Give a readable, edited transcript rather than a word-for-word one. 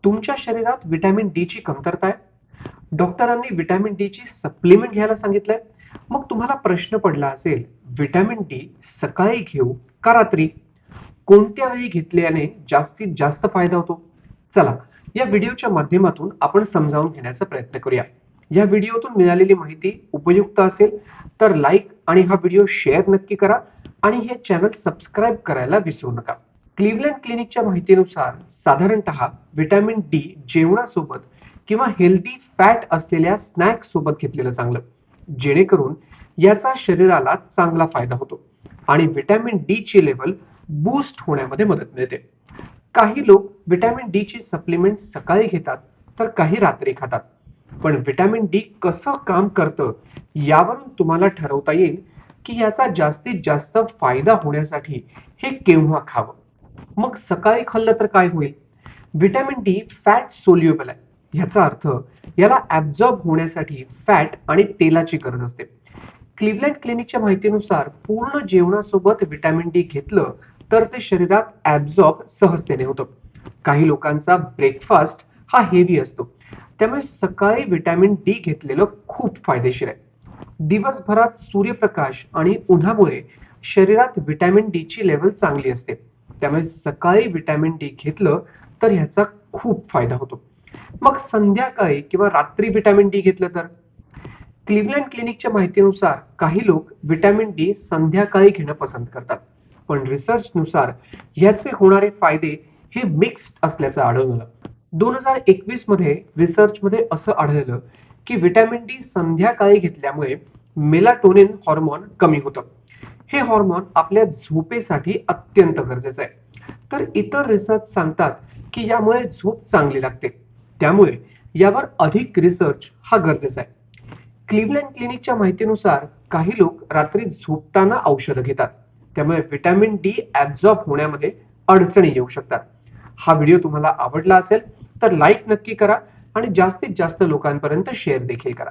तुमच्या शरीरात vitamin D ची कमतरता आहे. डॉक्टरांनी व्हिटॅमिन डी ची सप्लिमेंट घ्यायला सांगितलंय. मग तुम्हाला प्रश्न पडला असेल, व्हिटॅमिन डी सकाळी घेऊ का रात्री? कोणत्या वेळी घेतल्याने जास्तीत जास्त फायदा होतो? चला, या व्हिडिओच्या माध्यमातून आपण समजावून घेण्याचा प्रयत्न करूया. या व्हिडिओतून मिळालेली माहिती उपयुक्त असेल तर लाईक आणि हा व्हिडिओ शेअर नक्की करा आणि हे चॅनल सबस्क्राईब करायला विसरू नका. क्लिव्हलँड क्लिनिकच्या माहितीनुसार साधारणतः व्हिटॅमिन डी जेवणासोबत किंवा हेल्दी फॅट असलेल्या स्नॅक्स सोबत घेतलेलं चांगलं, जेणेकरून याचा शरीराला चांगला फायदा होतो आणि व्हिटॅमिन डी ची लेवल बूस्ट होण्यामध्ये मदत मिळते. काही लोक व्हिटॅमिन डी ची सप्लिमेंट सकाळी घेतात तर काही रात्री खातात. पण व्हिटॅमिन डी कसं काम करतं यावरून तुम्हाला ठरवता येईल की याचा जास्तीत जास्त फायदा होण्यासाठी हे केव्हा खावं. मग सकाळी खाल्लं तर काय होईल? व्हिटॅमिन डी फॅट सोल्युबल आहे. याचा अर्थ याला ऍब्झॉर्ब होण्यासाठी फॅट आणि तेलाची गरज असते. क्लिव्हलँड क्लिनिकच्या माहितीनुसार पूर्ण जेवणासोबत व्हिटॅमिन डी घेतलं तर ते शरीरात ऍब्झॉर्ब सहजतेने होतं. काही लोकांचा ब्रेकफास्ट हा हेवी असतो, त्यामुळे सकाळी व्हिटॅमिन डी घेतलेलं खूप फायदेशीर आहे. दिवसभरात सूर्यप्रकाश आणि उन्हामुळे शरीरात व्हिटॅमिन डी ची लेवल चांगली असते, त्यामुळे सकाळी व्हिटॅमिन डी घेतलं तर ह्याचा खूप फायदा होतो. मग संध्याकाळी किंवा रात्री व्हिटॅमिन डी घेतलं तर? क्लिव्हलँड क्लिनिकच्या माहितीनुसार काही लोक व्हिटॅमिन डी संध्याकाळी घेणं पसंत करतात, पण रिसर्चनुसार ह्याचे होणारे फायदे हे मिक्स्ड असल्याचं आढळलं. 2021 मध्ये रिसर्चमध्ये असं आढळलं की व्हिटॅमिन डी संध्याकाळी घेतल्यामुळे मेलाटोनिन हॉर्मोन कमी होतं. हे हॉर्मोन आपल्या झोपेसाठी अत्यंत गरजेचं आहे. तर इतर रिसर्च सांगतात की यामुळे झोप चांगली लागते, त्यामुळे यावर अधिक रिसर्च हा गरजेचा आहे. क्लिव्हलँड क्लिनिकच्या माहितीनुसार काही लोक रात्री झोपताना औषधं घेतात, त्यामुळे व्हिटॅमिन डी ऍब्झॉर्ब होण्यामध्ये अडचणी येऊ शकतात. हा व्हिडिओ तुम्हाला आवडला असेल तर लाईक नक्की करा आणि जास्तीत जास्त लोकांपर्यंत शेअर देखील करा.